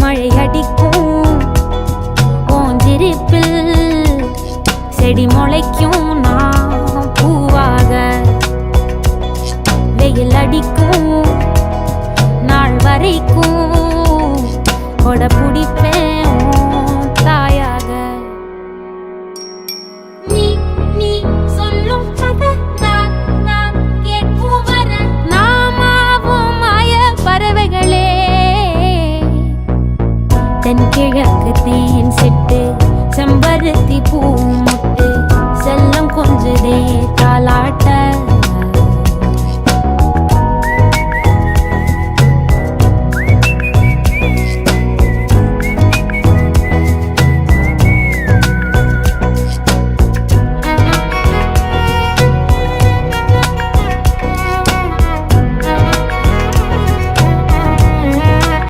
மழை அடிக்கும் ஓஞ்சிருப்பில் செடி முளைக்கும் நான் பூவாக வெயில் அடிக்கும் நாள் வரைக்கும் கொட பிடிப்பேன் தாயாக நீ நீ சொல்லும் கதை நான் கேட்கும் வர நாமாவும் மாய பறவைகளே தென்கிழக்கு தேன் சிட்டு செம்பருத்தி பூ